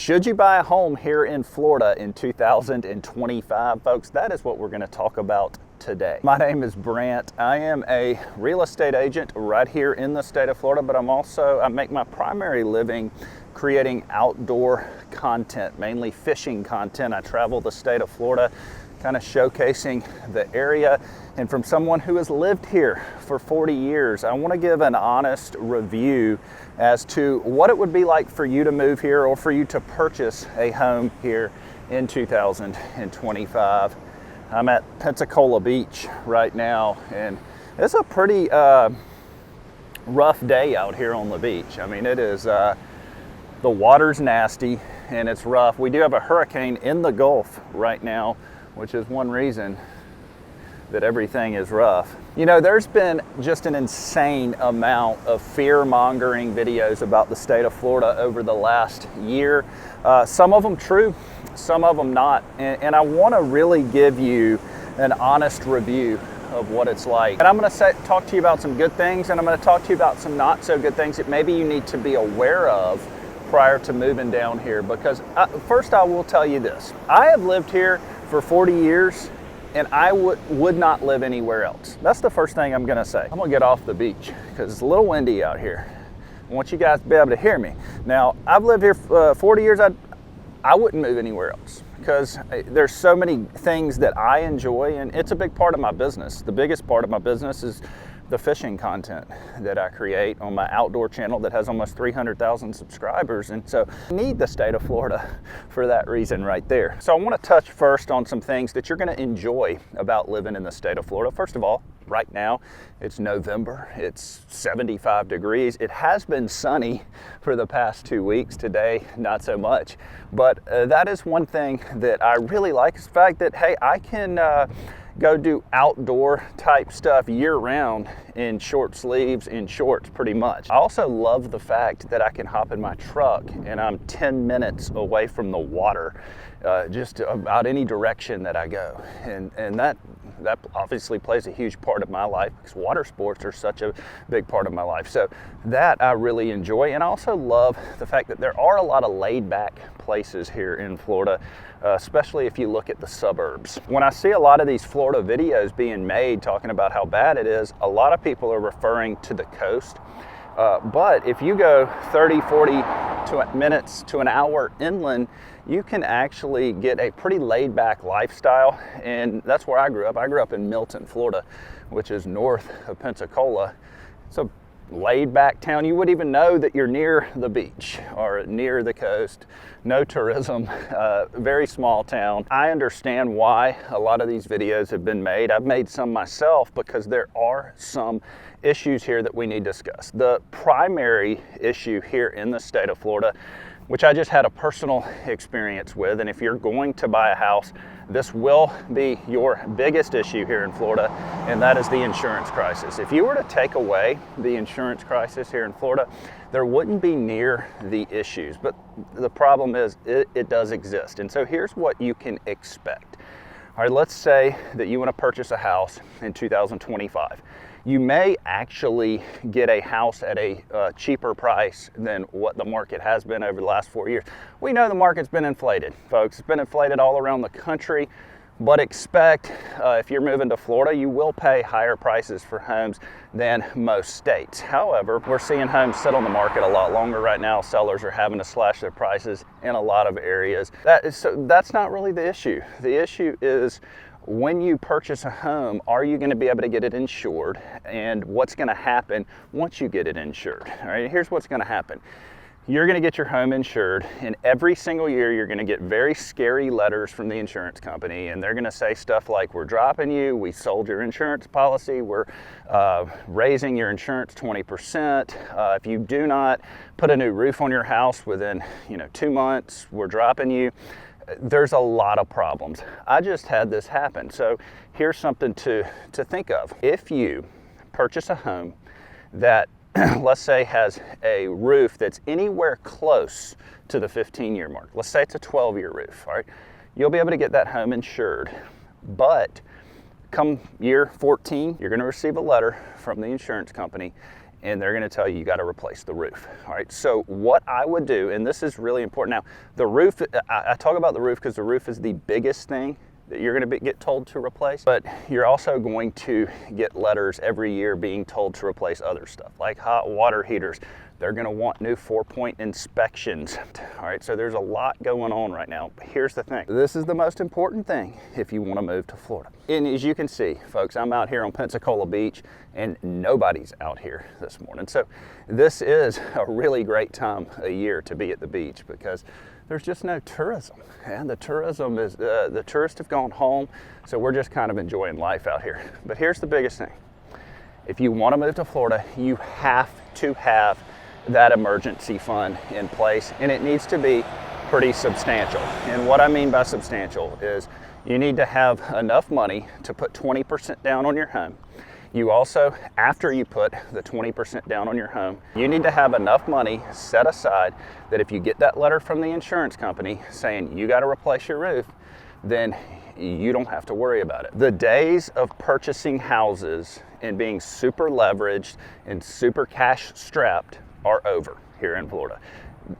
Should you buy a home here in Florida in 2025, folks? That is what we're going to talk about today. My name is Brant. I am a real estate agent right here in the state of Florida, but I make my primary living creating outdoor content, mainly fishing content. I travel the state of Florida, kind of showcasing the area. And from someone who has lived here for 40 years, I want to give an honest review as to what it would be like for you to move here or for you to purchase a home here in 2025. I'm at Pensacola Beach right now, and it's a pretty rough day out here on the beach. I mean, it is, the water's nasty and it's rough. We do have a hurricane in the Gulf right now, which is one reason that everything is rough. You know, there's been just an insane amount of fear-mongering videos about the state of Florida over the last year. Some of them true, some of them not. And I want to really give you an honest review of what it's like. And I'm going to talk to you about some good things, and I'm going to talk to you about some not so good things that maybe you need to be aware of prior to moving down here. Because first I will tell you this. I have lived here for 40 years, and I would not live anywhere else. That's the first thing I'm gonna say. I'm gonna get off the beach because it's a little windy out here. I want you guys to be able to hear me. Now, I've lived here 40 years. I wouldn't move anywhere else because there's so many things that I enjoy, and it's a big part of my business. The biggest part of my business is the fishing content that I create on my outdoor channel that has almost 300,000 subscribers. And so I need the state of Florida for that reason right there. So I want to touch first on some things that you're going to enjoy about living in the state of Florida. First of all, right now it's November, it's 75 degrees. It has been sunny for the past 2 weeks. Today, not so much. But that is one thing that I really like, is the fact that, hey, I can go do outdoor type stuff year round in short sleeves, in shorts pretty much. I also love the fact that I can hop in my truck and I'm 10 minutes away from the water, just about any direction that I go. And that obviously plays a huge part of my life because water sports are such a big part of my life. So that I really enjoy. And I also love the fact that there are a lot of laid back places here in Florida, especially if you look at the suburbs. When I see a lot of these Florida videos being made talking about how bad it is, a lot of people are referring to the coast. But if you go 30, 40 minutes to an hour inland, you can actually get a pretty laid back lifestyle. And that's where I grew up. I grew up in Milton, Florida, which is north of Pensacola. It's a laid back town. You wouldn't even know that you're near the beach or near the coast. No tourism, very small town. I understand why a lot of these videos have been made. I've made some myself because there are some issues here that we need to discuss. The primary issue here in the state of Florida, which I just had a personal experience with, and if you're going to buy a house, this will be your biggest issue here in Florida, and that is the insurance crisis. If you were to take away the insurance crisis here in Florida, there wouldn't be near the issues, but the problem is it does exist. And so here's what you can expect. All right, let's say that you want to purchase a house in 2025. You may actually get a house at a cheaper price than what the market has been over the last 4 years. We know the market's been inflated, folks. It's been inflated all around the country, but expect if you're moving to Florida, you will pay higher prices for homes than most states. However, we're seeing homes sit on the market a lot longer right now. Sellers are having to slash their prices in a lot of areas. That's not really the issue. The issue is, when you purchase a home, are you going to be able to get it insured? And what's going to happen once you get it insured? All right, here's what's going to happen. You're going to get your home insured, and every single year you're going to get very scary letters from the insurance company, and they're going to say stuff like, we're dropping you, we sold your insurance policy, we're raising your insurance 20%. If you do not put a new roof on your house within 2 months, we're dropping you. There's a lot of problems. I just had this happen. So here's something to think of. If you purchase a home that let's say has a roof that's anywhere close to the 15-year mark, let's say it's a 12-year roof, all right, you'll be able to get that home insured. But come year 14, you're going to receive a letter from the insurance company, and they're going to tell you you got to replace the roof. All right, so what I would do, and this is really important. Now, the roof, I talk about the roof because the roof is the biggest thing that you're going to get told to replace, but you're also going to get letters every year being told to replace other stuff like hot water heaters. They're going to want new 4-point inspections. All right, so there's a lot going on right now. But here's the thing. This is the most important thing if you want to move to Florida. And as you can see, folks, I'm out here on Pensacola Beach and nobody's out here this morning. So this is a really great time of year to be at the beach because there's just no tourism. And the tourism is, the tourists have gone home. So we're just kind of enjoying life out here. But here's the biggest thing. If you want to move to Florida, you have to have that emergency fund in place, and it needs to be pretty substantial. And what I mean by substantial is you need to have enough money to put 20% down on your home. You also, after you put the 20% down on your home, you need to have enough money set aside that if you get that letter from the insurance company saying you got to replace your roof, then you don't have to worry about it. The days of purchasing houses and being super leveraged and super cash strapped are over here in Florida.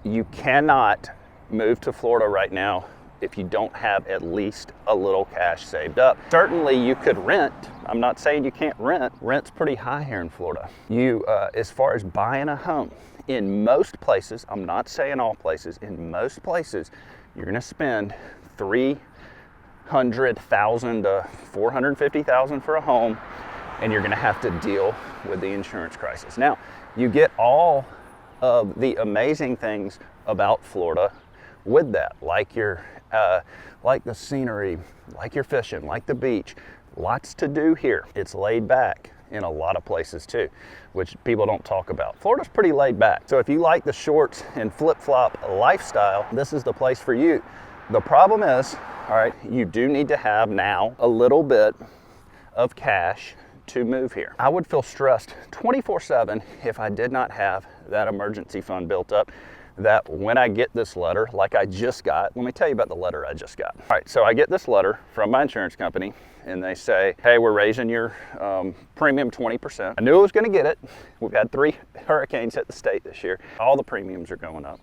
You cannot move to Florida right now if you don't have at least a little cash saved up. Certainly you could rent. I'm not saying you can't rent. Rent's pretty high here in Florida. You, as far as buying a home, in most places, I'm not saying all places, in most places, you're gonna spend $300,000 to $450,000 for a home, and you're gonna have to deal with the insurance crisis. Now, you get all of the amazing things about Florida with that, like your, like the scenery, like your fishing, like the beach. Lots to do here. It's laid back in a lot of places too, which people don't talk about. Florida's pretty laid back. So if you like the shorts and flip-flop lifestyle, this is the place for you. The problem is, all right, you do need to have now a little bit of cash to move here. I would feel stressed 24/7 if I did not have that emergency fund built up, that when I get this letter, like I just got, let me tell you about the letter I just got. All right, so I get this letter from my insurance company and they say, hey, we're raising your premium 20%. I knew I was gonna get it. We've had 3 hurricanes hit the state this year. All the premiums are going up.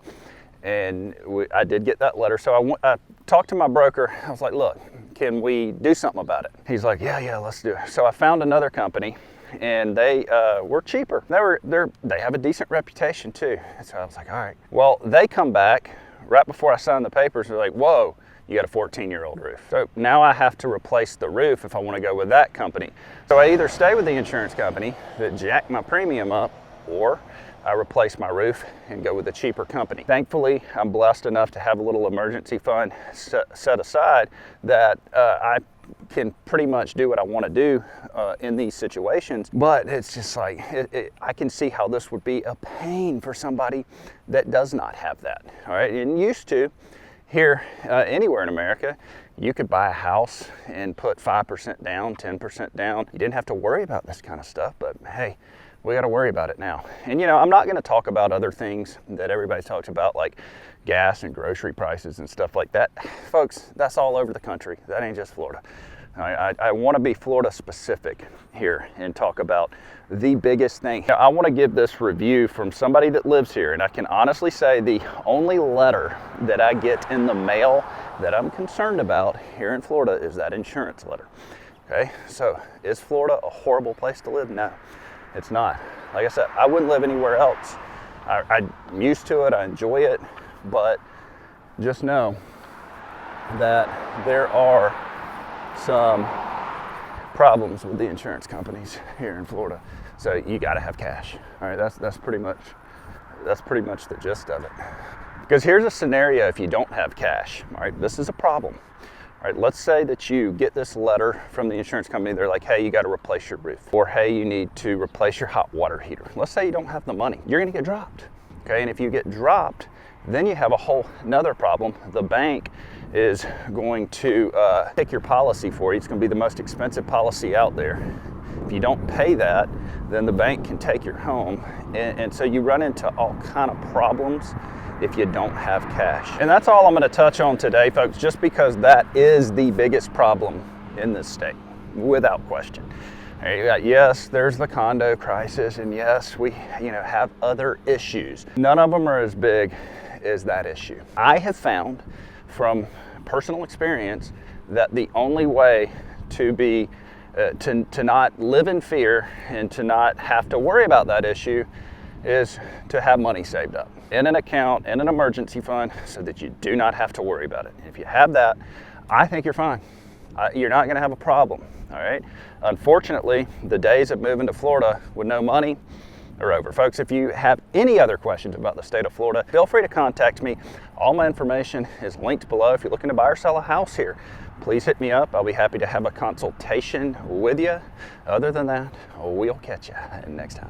And I did get that letter. So I talked to my broker. I was like, look, can we do something about it? He's like, yeah, let's do it. So I found another company and they were cheaper. They have a decent reputation too. And so I was like, all right. Well, they come back right before I signed the papers. They're like, whoa, you got a 14-year-old roof. So now I have to replace the roof if I want to go with that company. So I either stay with the insurance company that jacked my premium up, or I replace my roof and go with a cheaper company. Thankfully, I'm blessed enough to have a little emergency fund set aside that I can pretty much do what I want to do in these situations. But it's just like, I can see how this would be a pain for somebody that does not have that. All right, and used to, here, anywhere in America, you could buy a house and put 5% down, 10% down. You didn't have to worry about this kind of stuff, but hey, we got to worry about it now. And I'm not going to talk about other things that everybody talks about, like gas and grocery prices and stuff like that. Folks, that's all over the country. That ain't just Florida. I want to be Florida specific here and talk about the biggest thing. Now, I want to give this review from somebody that lives here, and I can honestly say the only letter that I get in the mail that I'm concerned about here in Florida is that insurance letter. Okay, so is Florida a horrible place to live? No. It's not. Like I said, I wouldn't live anywhere else. I'm used to it, I enjoy it, but just know that there are some problems with the insurance companies here in Florida. So you gotta have cash. All right, that's pretty much the gist of it. Because here's a scenario if you don't have cash. All right, this is a problem. All right, let's say that you get this letter from the insurance company. They're like, hey, you got to replace your roof, or hey, you need to replace your hot water heater. Let's say you don't have the money. You're going to get dropped. Okay, and if you get dropped, then you have a whole nother problem. The bank is going to take your policy for you. It's going to be the most expensive policy out there. If you don't pay that, then the bank can take your home. And so you run into all kind of problems if you don't have cash. And that's all I'm going to touch on today, folks, just because that is the biggest problem in this state, without question. Yes, there's the condo crisis, and yes, we have other issues. None of them are as big as that issue. I have found from personal experience that the only way to be to not live in fear and to not have to worry about that issue is to have money saved up in an account, in an emergency fund, so that you do not have to worry about it. If you have that, I think you're fine. You're not going to have a problem. All right. Unfortunately, the days of moving to Florida with no money are over. Folks, if you have any other questions about the state of Florida, feel free to contact me. All my information is linked below. If you're looking to buy or sell a house here, please hit me up. I'll be happy to have a consultation with you. Other than that, we'll catch you next time.